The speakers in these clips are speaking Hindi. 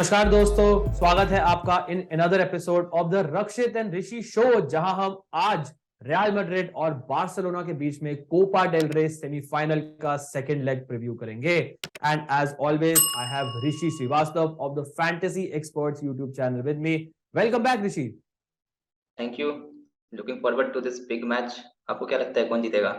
नमस्कार दोस्तों, स्वागत है आपका in another episode of the Rakshit and Rishi show, जहां हम आज रियल मैड्रिड और बार्सिलोना के बीच में कोपा डेल रे सेमीफाइनल का सेकंड लेग प्रीव्यू करेंगे। And as always I have Rishi Srivastava of the fantasy experts YouTube channel with me. Welcome back Rishi. Thank you. Looking forward to this big match. आपको क्या लगता है कौन जीतेगा?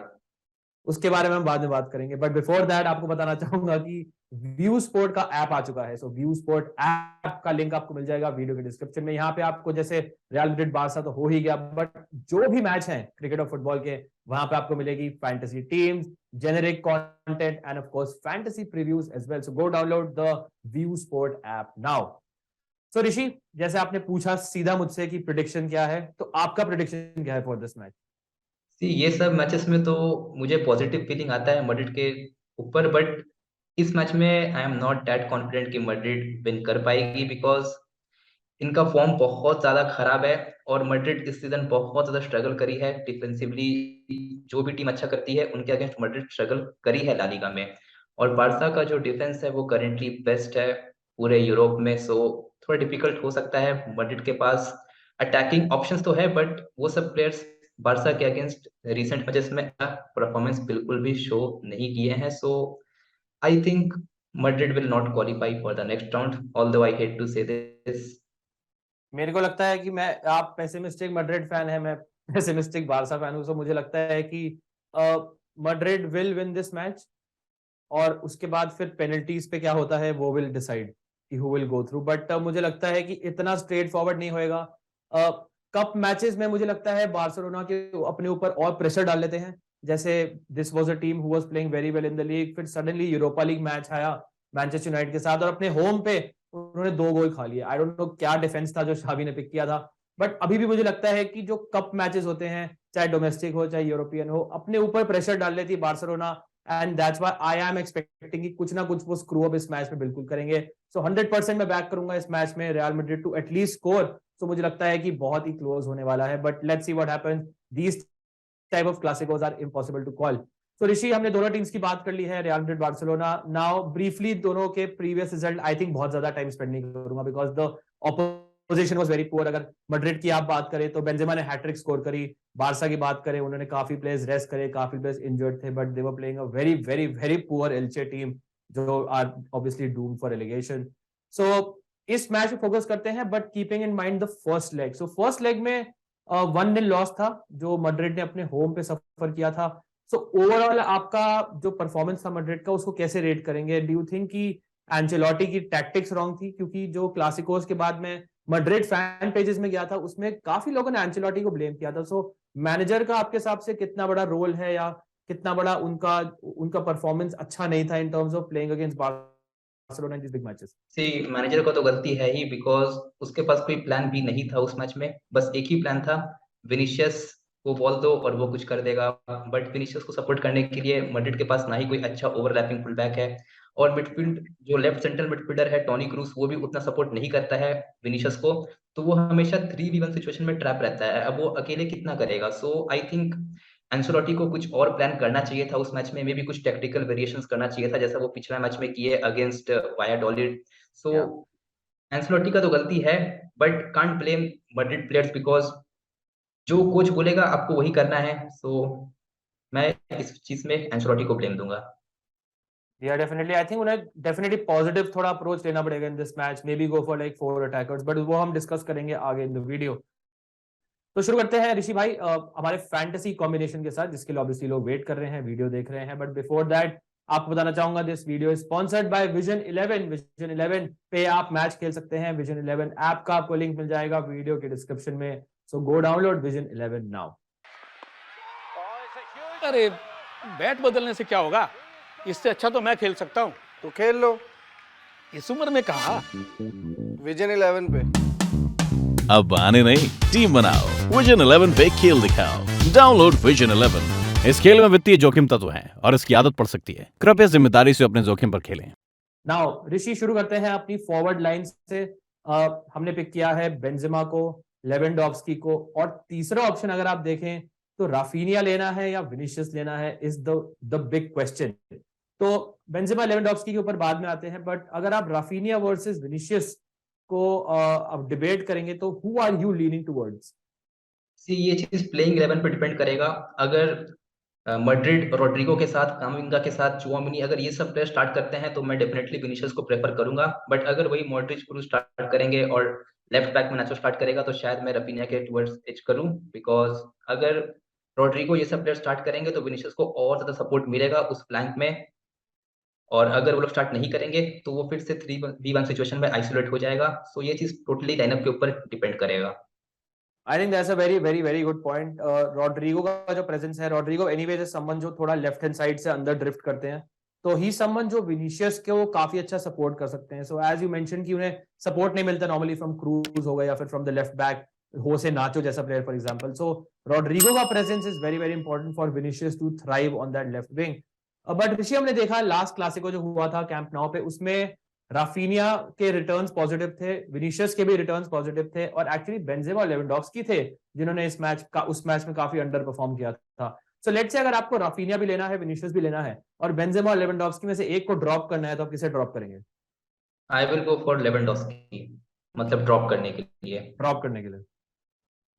उसके बारे में हम बाद में बात करेंगे, बट बिफोर दैट आपको बताना चाहूंगा कि व्यू स्पोर्ट का ऐप आ चुका है। सो व्यू स्पोर्ट ऐप का लिंक आपको मिल जाएगा वीडियो के डिस्क्रिप्शन में। यहाँ पे आपको जैसे रियल मैड्रिड बारसा तो हो ही गया, बट जो भी मैच है क्रिकेट और फुटबॉल के, वहां पे आपको मिलेगी fantasy teams, generic content and of course fantasy previews as well. So go download the view sport app now. So Rishi, जैसे आपने पूछा सीधा मुझसे कि प्रिडिक्शन क्या है, तो आपका प्रिडिक्शन क्या है फॉर दिस मैच? ये सब मैचेस में तो मुझे पॉजिटिव फीलिंग आता है मैड्रिड के ऊपर, बट इस मैच में I am not that confident कि मैड्रिड विन कर पाएगी, बिकॉज इनका फॉर्म बहुत ज्यादा खराब है और मैड्रिड इस सीजन बहुत ज्यादा स्ट्रगल करी है डिफेंसिवली। जो भी टीम अच्छा करती है उनके अगेंस्ट मैड्रिड स्ट्रगल करी है ला लीगा में, और बारसा का जो डिफेंस है वो करेंटली बेस्ट है पूरे यूरोप में। सो थोड़ा डिफिकल्ट हो सकता है। मैड्रिड के पास अटैकिंग ऑप्शंस तो है, बट वो सब प्लेयर्स बारसा के अगेंस्ट रिसेंट मैचेस में परफॉर्मेंस बिल्कुल भी शो नहीं किए हैं। So I think Madrid will not qualify for the next round, although I hate to say this. मेरे को लगता है कि आप पेसिमिस्टिक मैड्रिड फैन है, मैं पेसिमिस्टिक बारसा फैन हूं। तो मुझे लगता है कि Madrid will win this match, और उसके बाद फिर पेनल्टीज पे क्या होता है वो विल डिसाइड कि who will go through. But मुझे लगता है कि इतना स्ट्रेट फॉरवर्ड नहीं होएगा। कप मैचेस में मुझे लगता है बार्सिलोना के अपने ऊपर और प्रेशर डाल लेते हैं। जैसे this was a team who was playing very well in the league, फिर सडनली यूरोपा लीग मैच आया मैनचेस्टर यूनाइटेड के साथ, और अपने होम पे उन्होंने 2 गोल खा लिए। आई डोंट नो क्या डिफेंस था जो शावी ने पिक किया था। बट अभी भी मुझे लगता है कि जो कप मैचेस होते हैं, चाहे डोमेस्टिक हो चाहे यूरोपियन हो, अपने ऊपर प्रेशर डाल लेती है Barcelona. And that's why I am expecting कि कुछ ना कुछ वो स्क्रू अप इस मैच में बिल्कुल करेंगे। सो 100% मैं बैक करूंगा इस मैच में Real Madrid to at least score. तो मुझे लगता है कि बहुत ही क्लोज होने वाला है, but let's see what happens. These type of clasicos are impossible to call. तो ऋषि, हमने दोनों टीम्स की बात कर ली है, real Madrid Barcelona. Now briefly दोनों के प्रीवियस रिजल्ट, आई थिंक बहुत ज्यादा टाइम स्पेंड नहीं करूंगा because the opposition was very poor. अगर मैड्रिड की आप बात करें तो बेंजेमा ने हैट्रिक स्कोर करी। बारसा की बात करें, उन्होंने काफी प्लेयर्स रेस्ट करे, काफी प्लेयर्स इंजर्ड थे, but they were playing a very very very poor Elche team जो are obviously doomed for relegation. So इस मैच में फोकस करते हैं, but keeping in mind the first leg. So first leg में 1-0 लॉस था जो मैड्रिड ने अपने होम पे सफर किया था। सो ओवरऑल आपका जो परफॉर्मेंस था मैड्रिड का, उसको कैसे रेट करेंगे? डू यू थिंक कि एंचेलोटी की टैक्टिक्स रॉन्ग थी? क्योंकि जो क्लासिकोस के बाद में मैड्रिड फैन पेजेस में गया था, उसमें काफी लोगों ने एंचेलोटी को ब्लेम किया था। सो मैनेजर का आपके हिसाब से कितना बड़ा रोल है, या कितना बड़ा उनका उनका परफॉर्मेंस अच्छा नहीं था in terms of playing against Barcelona in this big matches? See manager को तो गलती है ही, बिकॉज उसके पास कोई प्लान भी नहीं था उस मैच में। बस एक ही प्लान था, विनीशियस को बॉल दो और वो कुछ कर देगा। बट विनीशियस को सपोर्ट करने के लिए मैड्रिड के पास ना ही कोई अच्छा ओवरलैपिंग फुलबैक है, और मिडफील्ड जो लेफ्ट सेंट्रल मिडफील्डर है टोनी क्रूस, वो भी उतना सपोर्ट नहीं करता है विनीशियस को। तो वो हमेशा 3v1 सिचुएशन में ट्रैप रहता है। अब वो अकेले कितना करेगा? सो आई थिंक एंसेलोटी को कुछ और प्लान करना चाहिए था उस मैच में। मे बी कुछ टेक्टिकल वेरिएशंस करना चाहिए था, जैसा वो पिछला मैच में किए अगेंस्ट वायाडोलिड। सो या एंसेलोटी का तो गलती है, but can't blame Madrid players, because जो कोच बोलेगा आपको वही करना है। सो मैं इस चीज में एंसेलोटी को ब्लेम दूंगा। या डेफिनेटली आई थिंक उन्हें डेफिनेटली पॉजिटिव थोड़ा अप्रोच लेना पड़ेगा इन this match, may be go for like 4 attackers, but वो हम डिस्कस करेंगे आगे इन द वीडियो। तो शुरू करते हैं ऋषि भाई हमारे फैंटेसी कॉम्बिनेशन के साथ, जिसके लिए ऑब्वियसली लोग वेट कर रहे हैं, वीडियो देख रहे हैं। बट बिफोर दैट आपको बताना चाहूंगा this video is sponsored by vision 11। Vision 11 पे आप मैच खेल सकते हैं। विजन 11 ऐप का आपको लिंक मिल जाएगा वीडियो के डिस्क्रिप्शन में। सो गो डाउनलोड विजन 11 नाउ। अरे बैट बदलने से क्या होगा, इससे अच्छा तो मैं खेल सकता हूँ। तो खेल लो इस उम्र में कहा। विजन 11 पे। अब आने नहीं, टीम बनाओ। विजन 11 पे खेल दिखाओ। Download vision 11। इस खेल में वित्तीय जोखिम तत्व हैं और इसकी आदत पड़ सकती है। कृपया जिम्मेदारी से अपने जोखिम पर खेलें। नाउ ऋषि, शुरू करते हैं अपनी फॉरवर्ड लाइन से। हमने पिक किया है बेंजेमा को, लेवेंडोव्स्की को, और तीसरा ऑप्शन अगर आप देखें तो राफिनिया लेना है या विनीशियस लेना है, इज द बिग क्वेश्चन। तो बेंजेमा लेवेंडोव्स्की के ऊपर बाद में आते हैं, बट अगर आप राफिनिया वर्सेस विनीशियस को अब डिबेट करेंगे तो who are you leaning towards? See ये चीज प्लेइंग 11 पे डिपेंड करेगा। अगर मैड्रिड रोड्रिगो के साथ, कामाविंगा के साथ, चुआमेनी अगर ये सब प्लेयर स्टार्ट करते हैं तो मैं डेफिनेटली विनीशियस को प्रेफर करूंगा। बट अगर वही मॉड्रिच क्रूज स्टार्ट करेंगे और लेफ्ट बैक में नाचो स्टार्ट करेगा तो शायद मैं रफीनिया के टुवर्ड्स एज करूं, बिकॉज अगर रोड्रिगो ये सब प्लेयर स्टार्ट करेंगे तो विनीशियस को और ज्यादा सपोर्ट मिलेगा उस फ्लैंक में। और अगर वो लोग स्टार्ट नहीं करेंगे तो वो फिर से 3v1 सिचुएशन में आइसोलेट हो जाएगा। सो ये चीज टोटली लाइनअप के ऊपर डिपेंड करेगा। I think that's a very good point. Rodrygo का जो प्रेजेंस है, रॉड्रिगो एनीवेज इज समवन जो थोड़ा लेफ्ट हैंड साइड से अंदर ड्रिफ्ट करते हैं, तो ही समवन जो विनीशियस के वो काफी अच्छा सपोर्ट कर सकते हैं। सो एज यू मेंशन कि उन्हें सपोर्ट नहीं मिलता नॉर्मली फ्रॉम क्रूज हो गया या फिर फ्रॉम द लेफ्ट बैक हो से नाचो जैसा player for example. So Rodrygo का presence is very important for Vinicius to thrive on that left wing. But Rishi हमने देखा लास्ट क्लासिको जो हुआ था कैंप नाउ पे, उसमें राफीनिया के रिटर्न्स पॉजिटिव थे, विनीशियस के भी रिटर्न्स पॉजिटिव थे, और एक्चुअली बेंजेमा और लेवेंडोव्स्की थे जिन्होंने उस मैच में काफी अंडर परफॉर्म किया था। सो लेट्स से अगर आपको राफीनिया भी लेना है, विनीशियस भी लेना है और बेंजेमा और लेवेंडोव्स्की में से एक को ड्रॉप करना है, तो आप किसे ड्रॉप करेंगे? I will go for Lewandowski, मतलब ड्रॉप करने के लिए। ड्रॉप करने के लिए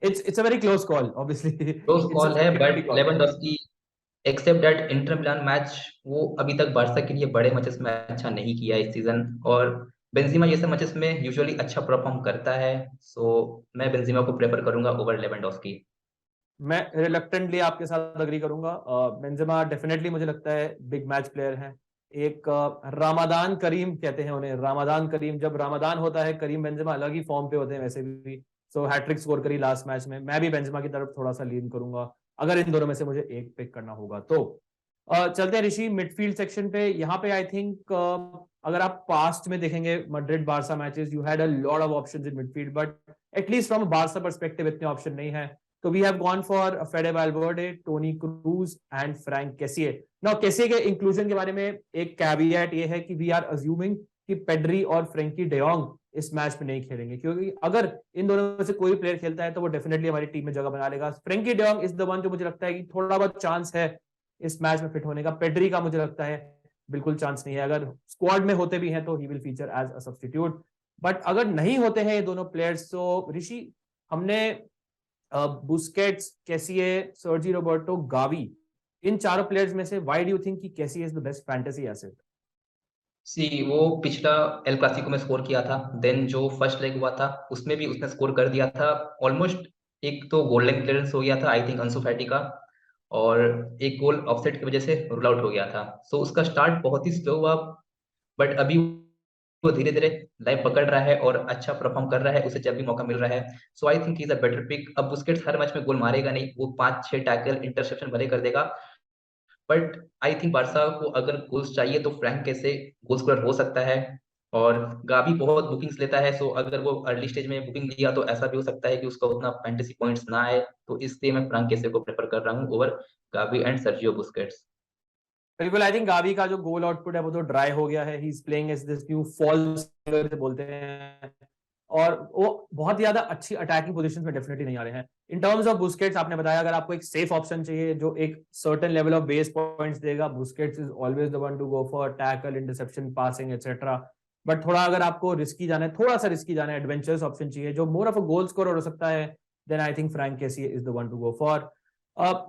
it's a very close call obviously. Close call है, but Lewandowski except that Inter Milan match, वो अभी तक बार्सा के लिए बड़े मैचेस में अच्छा नहीं किया इस सीजन, और बेंजीमा जैसे मैचेस में यूजुअली अच्छा परफॉर्म करता है। सो मैं बेंजीमा को प्रेफर करूंगा ओवर लेवेंडोव्स्की। मैं रिलक्टेंटली आपके साथ अग्री करूंगा। बेंजेमा डेफिनेटली मुझे लगता है बिग मैच प्लेयर है। एक रामादान करीम कहते हैं उन्हें, रामादान करीम, जब रामादान होता है करीम बेंजेमा अलग ही फॉर्म पे होते हैं वैसे भी। सो हैट्रिक स्कोर करी लास्ट मैच में। मैं भी बेंजेमा की तरफ थोड़ा सा लीन करूंगा अगर इन दोनों में से मुझे एक पिक करना होगा तो। चलते हैं ऋषि मिडफील्ड सेक्शन पे। यहाँ पे आई थिंक अगर आप पास्ट में देखेंगे Madrid Barca matches, you had a lot of options in midfield, but at least from Barca perspective इतने ऑप्शन नहीं है। तो we have gone for Fede Valverde, Toni Kroos and Frank Kessie. Now Kessie के इंक्लूजन के बारे में एक कैविएट ये है कि वी आर अज्यूमिंग कि पेड्री और फ्रैंकी डे जॉन्ग इस मैच में नहीं खेलेंगे, क्योंकि अगर इन दोनों में से कोई प्लेयर खेलता है तो वो डेफिनेटली हमारी टीम में जगह बना लेगा। Frenkie de Jong is the one जो मुझे लगता है कि थोड़ा बहुत चांस है इस मैच में फिट होने का। पेड्री का मुझे लगता है बिल्कुल चांस नहीं है। अगर स्क्वाड में होते भी हैं तो he will feature as a substitute. But अगर नहीं होते हैं ये दोनों प्लेयर्स, तो ऋषि हमने Busquets, Kessie, Sergi Roberto, Gavi, इन चारों प्लेयर्स में से व्हाई डू यू थिंक कि Kessie is the best fantasy asset? See वो पिछला एल क्लासिको में स्कोर किया था, देन जो फर्स्ट लेग हुआ था उसमें भी उसने स्कोर कर दिया था ऑलमोस्ट। एक तो गोल लाइन क्लियरेंस हो गया था आई थिंक अंसु फैटी का, और एक गोल ऑफसेट की वजह से रूल आउट हो गया था। सो उसका स्टार्ट बहुत ही स्लो हुआ, बट अभी वो धीरे धीरे लाइफ पकड़ रहा है और अच्छा परफॉर्म कर रहा है, उसे जब भी मौका मिल रहा है। So I think is a better pick. अब बुस्केट्स हर मैच में गोल मारेगा नहीं, वो 5-6 टैकल इंटरसेप्शन भले कर देगा, बट आई थिंक बार्सा को अगर गोल्स चाहिए तो फ्रैंक कैसे गोल स्कोरर हो सकता है। और गावी बहुत बुकिंग्स लेता है, सो अगर वो अर्ली स्टेज में बुकिंग लिया तो ऐसा भी हो सकता है कि उसका उतना फैंटेसी पॉइंट्स ना आए, तो इसलिए मैं फ्रैंक कैसे को प्रेफर कर रहा हूँ over Gavi and Sergio Busquets. बिल्कुल, आई थिंक गावी का जो गोल आउटपुट है वो तो ड्राई हो गया है। He is playing as this new false बोलते हैं, और वो बहुत ज्यादा अच्छी अटैकिंग पोजीशन में डेफिनेटली नहीं आ रहे हैं। इन टर्म्स ऑफ बुस्केट्स आपने बताया अगर आपको एक सेफ ऑप्शन चाहिए जो एक certain level of base points देगा, Busquets is always the one to go for, tackle, interception, passing et cetera. But थोड़ा अगर आपको रिस्की जाना है, थोड़ा सा रिस्की जाना है, एडवेंचरस ऑप्शन चाहिए जो more of a goal scorer हो सकता है, then I think Frank Kessie is the one to go for.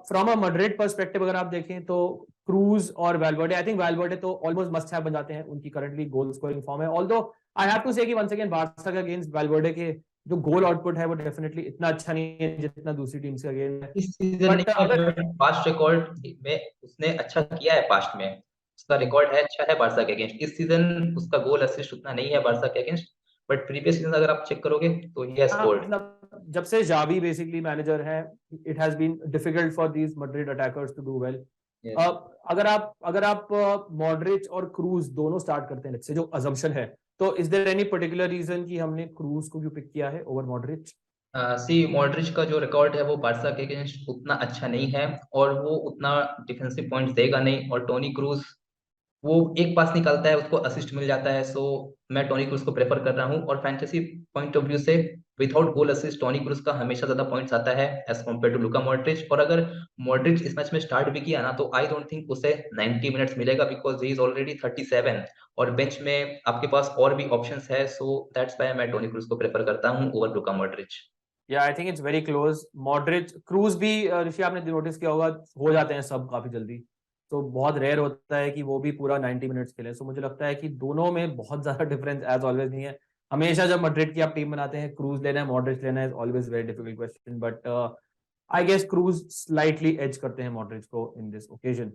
From a Madrid perspective अगर आप देखें तो क्रूज और वैल्वर्डे, आई थिंक वैल्वर्डे तो ऑलमोस्ट मस्ट हैव बन जाते हैं, उनकी करंटली गोल स्कोरिंग फॉर्म है। ऑल्दो आई हैव टू से कि वंस अगेन बार्सा के अगेंस्ट वैल्वर्डे के जो गोल आउटपुट है वो डेफिनेटली इतना अच्छा नहीं है जितना दूसरी टीम के अगेंस्ट है। इस सीजन में पास्ट रिकॉर्ड में उसने अच्छा किया है, पास्ट में उसका रिकॉर्ड है अच्छा है बार्सा के अगेंस्ट। इस सीजन उसका गोल असिस्ट उतना नहीं है बार्सा के अगेंस्ट, बट प्रीवियस सीजन अगर आप चेक करोगे तो ही हैज स्कोर्ड। मतलब जब से जावी बेसिकली मैनेजर है, it has been difficult for these Madrid attackers to do well. अगर आप मॉडरिच और क्रूज दोनों स्टार्ट करते हैं, जो अजम्पशन है, तो is there any particular reason कि हमने क्रूज को क्यों पिक किया है ओवर मॉडरिच? सी मॉडरिच का जो रिकॉर्ड है वो बार्सा के अगेंस्ट उतना अच्छा नहीं है, और वो उतना डिफेंसिव पॉइंट्स देगा नहीं। और टोनी क्रूज वो एक पास निकालता है उसको असिस्ट मिल जाता है, सो मैं टोनी क्रूज को प्रेफर कर रहा हूँ। और फैंटेसी पॉइंट ऑफ व्यू से without goal assist Toni Kroos का हमेशा ज्यादा पॉइंट्स आता है as compared to Luka Modric, और अगर मॉड्रिच इस मैच में स्टार्ट भी किया ना तो आई डोंट थिंक उसे 90 मिनट्स मिलेगा बिकॉज ही इज ऑलरेडी 37 और बेंच में आपके पास और भी ऑप्शंस है, सो दैट्स व्हाई मैं टोनी क्रूज को प्रेफर करता हूं ओवर लुका मॉड्रिच। या I think it's very close. Modric cruise भी ऋषि आपने नोटिस किया होगा हो जाते हैं सब काफी जल्दी, तो बहुत रेयर होता है कि वो भी पूरा 90 मिनट्स खेले। सो मुझे लगता है कि दोनों में बहुत ज्यादा डिफरेंस एज ऑलवेज नहीं है। हमेशा जब मैड्रिड की आप टीम बनाते हैं क्रूज लेना है मॉड्रिच लेना है always very difficult question, but I guess Kroos slightly edge करते हैं मॉड्रिच को इन दिस ओकेजन।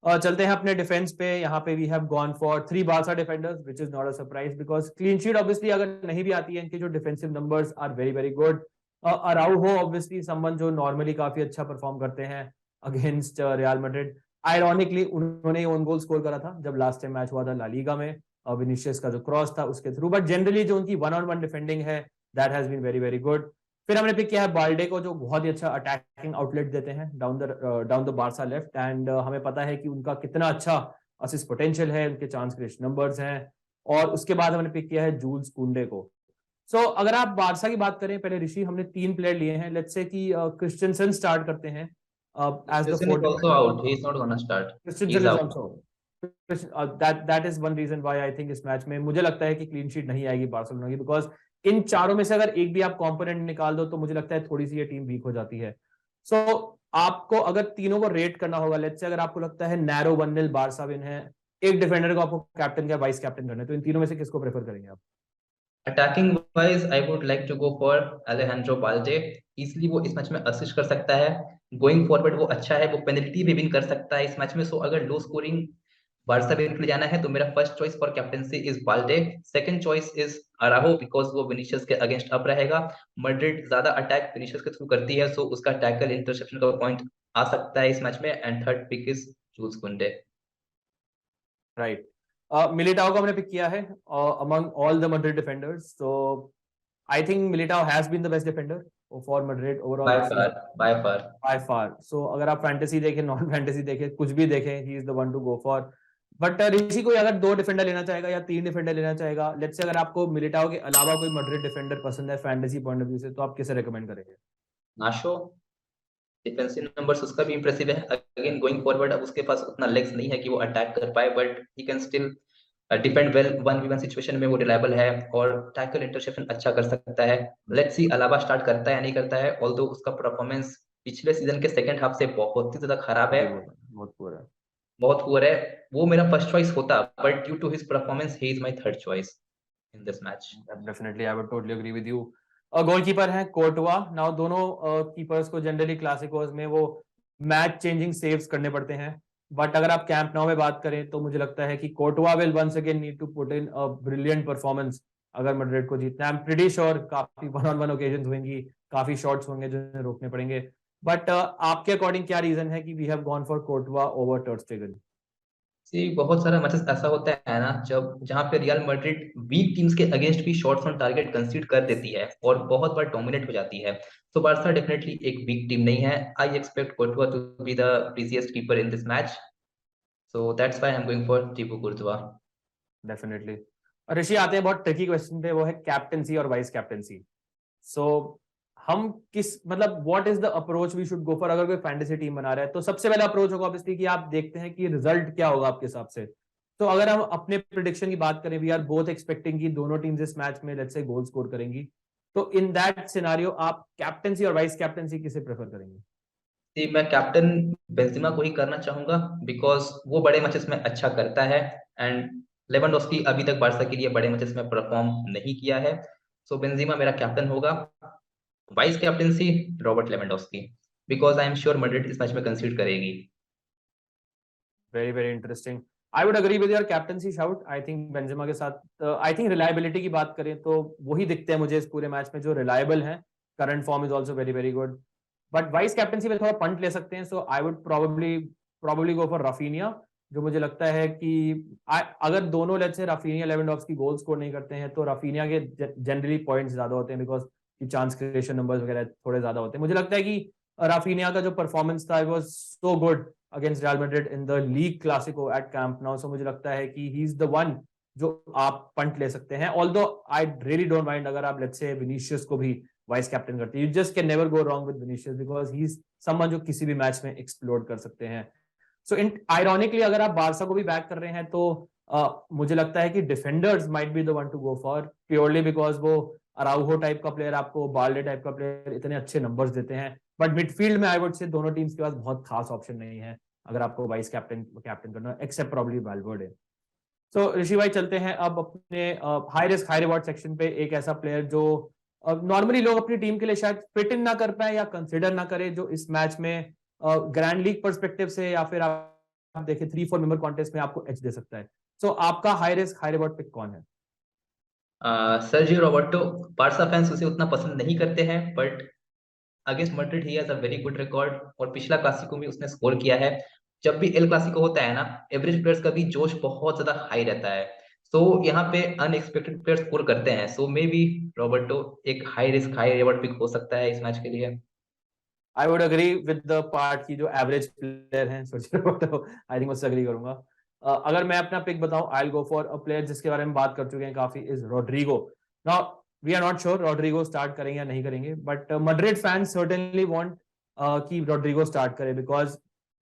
चलते हैं अपने डिफेंस पे। यहाँ पे we have gone for 3 Barca defenders which is not a surprise because clean sheet obviously अगर नहीं भी आती है इनके जो defensive numbers are very very good. Araujo obviously someone जो नॉर्मली काफी अच्छा परफॉर्म करते हैं अगेंस्ट रियल मैड्रिड। आयरॉनिकली उन्होंने ओन गोल स्कोर करा था जब लास्ट टाइम मैच हुआ था ला लीगा में, विनीशियस का जो क्रॉस था उसके थ्रू, बट जनरली जो उनकी 1-on-1 डिफेंडिंग है that has been very very good. फिर हमने पिक किया है बाल्डे को जो बहुत ही अच्छा अटैकिंग आउटलेट देते हैं down the Barça left, and हमें पता है कि उनका कितना अच्छा असिस्ट पोटेंशियल है, उनके चांस क्रिएशन नंबर्स हैं। और उसके बाद हमने पिक किया है जूल्स कुंडे को। सो अगर आप बारसा की बात करें, पहले ऋषि हमने 3 प्लेयर लिए हैं। लेट्स से कि क्रिस्टियनसन स्टार्ट करते हैं as the fourth. also out, he is not gonna start, Christensen he's is out। Also that is one reason why I think इस मैच में मुझे लगता है कि क्लीन शीट नहीं आएगी बार्सिलोना की, बिकॉज इन चारों में से अगर एक भी आप कंपोनेंट निकाल दो तो मुझे लगता है थोड़ी सी ये टीम वीक हो जाती है। सो आपको अगर तीनों को रेट करना होगा, लेट्स से अगर आपको लगता है नैरो 1-0 बारसा विन है, एक डिफेंडर को आपको कैप्टन या वाइस कैप्टन करना है, तो इन तीनों में से किसको प्रेफर करेंगे आप? Attacking wise I would like to go for Alejandro Balde, इसलिए वो इस मैच में असिस्ट कर सकता है, गोइंग फॉरवर्ड वो अच्छा है, वो पेनल्टी भी विन कर सकता है इस मैच में। सो अगर लो स्कोरिंग बारसा विन के लिए जाना है तो मेरा first choice for captaincy is Balde, second choice is Araujo because वो विनीशियस के अगेंस्ट अप रहेगा। मैड्रिड ज्यादा अटैक विनीशियस के थ्रू करती है, सो उसका टैकल इंटरसेप्शन का पॉइंट आ सकता है इस मैच में, and third pick is Jules Kounde. Right. Militao को हमने पिक किया है among all the Madrid defenders, so I think Militao has been the best defender for Madrid overall by far. So अगर आप फैंटेसी देखें नॉन फैंटेसी देखें कुछ भी देखें, he is the one to go for. But Rishi कोई अगर 2 डिफेंडर लेना चाहेगा या 3 डिफेंडर लेना चाहेगा, लेट्स से अगर आपको मिलिटाओ के अलावा कोई मैड्रिड डिफेंडर पसंद है फैंटेसी पॉइंट ऑफ व्यू से, तो आप किसे रेकमेंड करेंगे? नाशो, डिफेंसिव नंबर्स उसका भी इंप्रेसिव है, अगेन गोइंग फॉरवर्ड अब उसके पास उतना लेग्स नहीं है कि वो अटैक कर पाए, but he can still defend well 1v1 situation में, वो रिलायबल है और टैकल इंटरसेप्शन अच्छा कर सकता है। लेट्स सी अलावा स्टार्ट करता है या नहीं करता है, ऑल्दो उसका परफॉर्मेंस पिछले सीजन के सेकंड हाफ से बहुत ही ज्यादा खराब है, बहुत पुअर है। वो मेरा फर्स्ट चॉइस होता, but due to his performance he is my third choice in this match. Definitely I would totally agree with you. Goalkeeper है कोर्टवा। नाउ दोनों कीपर्स को जनरली क्लासिकोस में वो मैच चेंजिंग सेव्स करने पड़ते हैं, बट अगर आप कैंप नाउ में बात करें तो मुझे लगता है कि Courtois will once again need to put in a brilliant performance अगर मैड्रिड को जीतना है। आई एम प्रीटी श्योर काफी 1-on-1 ओकेजन होंगी, काफी शॉट्स होंगे जो रोकने पड़ेंगे, बट आपके अकॉर्डिंग क्या रीजन है कि we have gone for Courtois over Ter Stegen? सी बहुत सारा मैचेस ऐसा होता है ना जब जहां पे रियल मैड्रिड वीक टीम्स के अगेंस्ट भी शॉट्स ऑन टारगेट कंसीड कर देती है और बहुत बार डोमिनेट हो जाती है, तो बारसा डेफिनेटली एक वीक टीम नहीं है। I expect Courtois to be the priciest keeper in this match, so that's why I am going for Thibaut Courtois. Definitely. Rishi आते हैं बहुत ट्रिकी क्वेश्चन पे, वो है कैप्टेंसी और वाइस कैप्टेंसी। सो हम किस मतलब what is the approach we should go for अगर कोई फैंटेसी टीम बना रहा है? तो सबसे पहला अप्रोच होगा ऑब्वियसली कि आप देखते हैं कि रिजल्ट क्या होगा आपके हिसाब से। तो अगर हम अपने प्रिडिक्शन की बात करें, वी आर बोथ एक्सपेक्टिंग कि दोनों टीम्स इस मैच में लेट्स से गोल स्कोर करेंगी, तो इन दैट सिनेरियो आप कैप्टेंसी और वाइस कैप्टेंसी किसे प्रेफर करेंगे? मैं कैप्टन बेंजेमा को ही करना चाहूंगा बिकॉज वो बड़े मैचेस में अच्छा करता है, एंड लेवेंडोस्की अभी तक बारसा के लिए बड़े मैचेस में परफॉर्म नहीं किया है, सो बेंजेमा मेरा कैप्टन होगा। Vice captaincy Robert Lewandowski because I am sure Madrid इस मैच में कंसीड करेगी। Very very interesting. I would agree with your captaincy shout. I think Benzema के साथ आई थिंक रिलायबिलिटी की बात करें तो वही दिखते हैं मुझे इस पूरे मैच में जो रिलायबल हैं। Current form is also very very good, but vice captaincy में थोड़ा पंट ले सकते हैं, so I would probably go for Raphinha, जो मुझे लगता है कि अगर दोनों let's say Raphinha Lewandowski goal score नहीं करते हैं तो राफिनिया के जनरली पॉइंट्स ज्यादा होते हैं बिकॉज की चांस क्रिएशन नंबर्स वगैरह थोड़े ज्यादा होते हैं। मुझे लगता है कि राफिनिया का जो परफॉर्मेंस था it was so good against Real Madrid in the league Clasico at Camp Nou, so मुझे लगता है कि ही इज द वन जो आप पंट ले सकते हैं। Although I really don't mind अगर आप लेट्स से विनीशियस को भी वाइस कैप्टन करते हैं, you just can never go wrong with Vinicius because he is someone जो किसी भी मैच में एक्सप्लोड कर सकते हैं। सो इन आयरॉनिकली अगर आप बारसा को भी बैक कर रहे हैं तो मुझे लगता है कि defenders might be the one to go for, purely because वो अराउहो टाइप का प्लेयर, आपको बाल्डे टाइप का प्लेयर इतने अच्छे नंबर्स देते हैं। बट मिडफील्ड में आई वुड से दोनों टीम्स के पास बहुत खास ऑप्शन नहीं है अगर आपको वाइस कैप्टन करना, एक्सेप्ट प्रॉब्ली वाल्वर्डे। सो ऋषि भाई चलते हैं अब अपने high risk high reward section पे। एक ऐसा प्लेयर जो नॉर्मली लोग अपनी टीम के लिए शायद फिट इन ना कर पाए या कंसिडर ना करें, जो इस मैच में ग्रैंड लीग पर्सपेक्टिव से या फिर आप देखें 3-4 मेंबर कॉन्टेस्ट में आपको एच दे सकता है। सो आपका high risk high reward pick कौन है? Sergio Roberto. बार्सा फैंस उसे उतना पसंद नहीं करते हैं, but against Madrid he has a very good record और पिछला क्लासिको में उसने स्कोर किया है। जब भी एल क्लासिको होता है ना, एवरेज प्लेयर्स का भी जोश बहुत ज्यादा हाई रहता है। सो यहाँ पे अनएक्सपेक्टेड प्लेयर स्कोर करते हैं। सो मे बी रॉबर्टो एक high risk high reward pick हो सकता है इस मैच के लिए। I would agree with the part की जो एवरेज प्लेयर हैं सर्जियो रॉबर्टो, आई थिंक उससे अग्री करूंगा। अगर मैं अपना पिक बताऊं, I will go for a player जिसके बारे में बात कर चुके हैं काफी, is Rodrygo. Now we are not sure Rodrygo start करेंगे या नहीं करेंगे, but Madrid fans certainly want कि रोड्रिगो स्टार्ट करे बिकॉज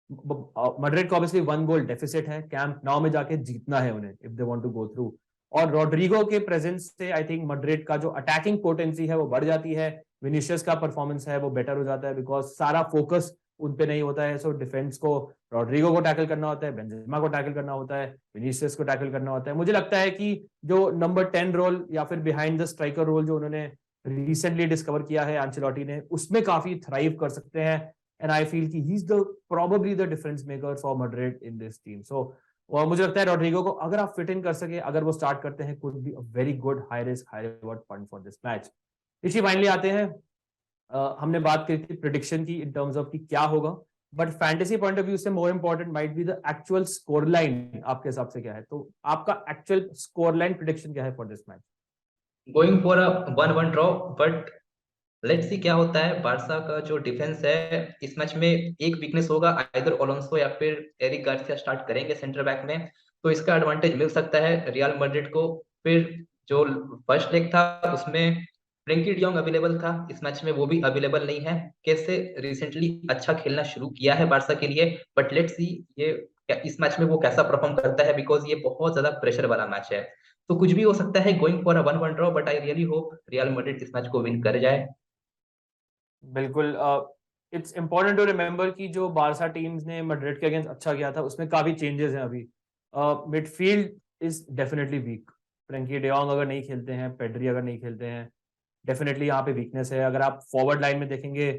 मैड्रिड को ऑब्वियसली 1 गोल डेफिसिट है, कैंप नाउ में जाके जीतना है उन्हें if they want to go through. और रोड्रिगो के प्रेजेंस से आई थिंक मैड्रिड का जो अटैकिंग पोटेंसी है वो बढ़ जाती है, विनीशियस का परफॉर्मेंस है वो बेटर हो जाता है बिकॉज सारा फोकस उन पे नहीं होता है। सो डिफेंस को रोड्रिगो को टैकल करना होता है, बेंजेमा को टैकल करना होता है, विनीशियस को टैकल करना होता है। मुझे लगता है कि जो नंबर 10 रोल या फिर बिहाइंड द स्ट्राइकर रोल जो उन्होंने रिसेंटली डिस्कवर किया है एंचेलोटी ने, उसमें काफी थ्राइव कर सकते हैं। एंड आई फील कि he is the probably the difference maker for Madrid in this team. So और मुझे लगता है रोड्रिगो को अगर आप फिट इन कर सके, अगर वो स्टार्ट करते हैं, could be a very good high risk high reward fund for this match. Rishi finally आते हैं, हमने बात करी थी प्रिडिक्शन की इन टर्म्स ऑफ कि क्या होगा, but fantasy point of view से more important might be the actual scoreline. आपके हिसाब से क्या है? तो आपका एक्चुअल स्कोर लाइन प्रिडिक्शन क्या है for this match? Going for a 1-1 draw, but let's सी क्या होता है। बार्सा का जो डिफेंस है इस मैच में एक वीकनेस होगा, आइदर ओलोंसो या फिर एरिक गार्सिया स्टार्ट करेंगे सेंटर बैक में, तो इसका एडवांटेज मिल सकता है रियल मैड्रिड को। फिर जो फर्स्ट लेग था उसमें फ्रैंकी डियोंग अवेलेबल था, इस मैच में वो भी अवेलेबल नहीं है। कैसे रिसेंटली अच्छा खेलना शुरू किया है बार्सा के लिए, बट लेट्स सी ये इस मैच में वो कैसा परफॉर्म करता है बिकॉज ये बहुत ज्यादा प्रेशर वाला मैच है। तो कुछ भी हो सकता है। Going for a 1-1 draw, but I really hope Real Madrid इस मैच को विन कर जाए। बिल्कुल, इट्स इंपॉर्टेंट टू रिमेंबर कि जो बारसा टीम्स ने मैड्रिड के अगेंस्ट अच्छा किया था उसमें काफी चेंजेस हैं अभी। Midfield is definitely weak, Frenkie de Jong अगर नहीं खेलते हैं, पेड्री अगर नहीं खेलते हैं, डेफिनेटली यहाँ पे वीकनेस है। अगर आप फॉरवर्ड लाइन में देखेंगे,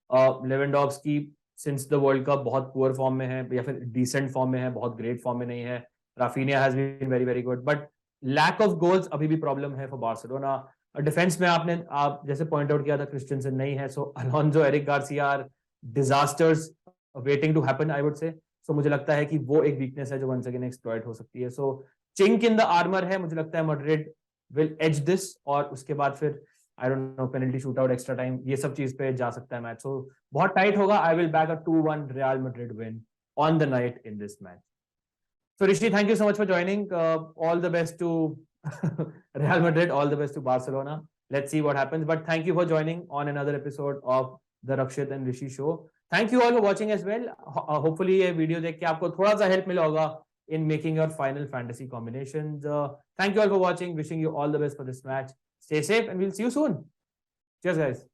Lewandowski since the world cup बहुत पुअर फॉर्म में है या फिर डिसेंट फॉर्म में है, बहुत ग्रेट फॉर्म में नहीं है। Raphinha has been very very good, but lack of goals अभी भी प्रॉब्लम है फॉर बार्सिलोना। डिफेंस में आप जैसे पॉइंट आउट किया था, क्रिस्टियनसन नहीं है, so Alonso, Eric Garcia are disasters waiting to happen I would say. So मुझे लगता है कि वो एक वीकनेस है जो वंस अगेन एक्सप्लॉइट हो सकती है। सो चिंक इन द आर्मर है, मुझे लगता है मैड्रिड विल एज दिस, और उसके बाद फिर I don't know penalty shoot out, extra time, ये सब चीज पे जा सकता है मैच। सो बहुत टाइट होगा। I will back a 2-1 real Madrid win on the night in this match. So Rishi, thank you so much for joining. All the best to Real Madrid, all the best to Barcelona. Let's see what happens. But thank you for joining on another episode of the Rakshit and Rishi show. Thank you all for watching as well. Hopefully ये वीडियो देख के आपको थोड़ा सा हेल्प मिला होगा in making your final fantasy combinations. Thank you all for watching. Wishing you all the best for this match. Stay safe and we'll see you soon. Cheers guys.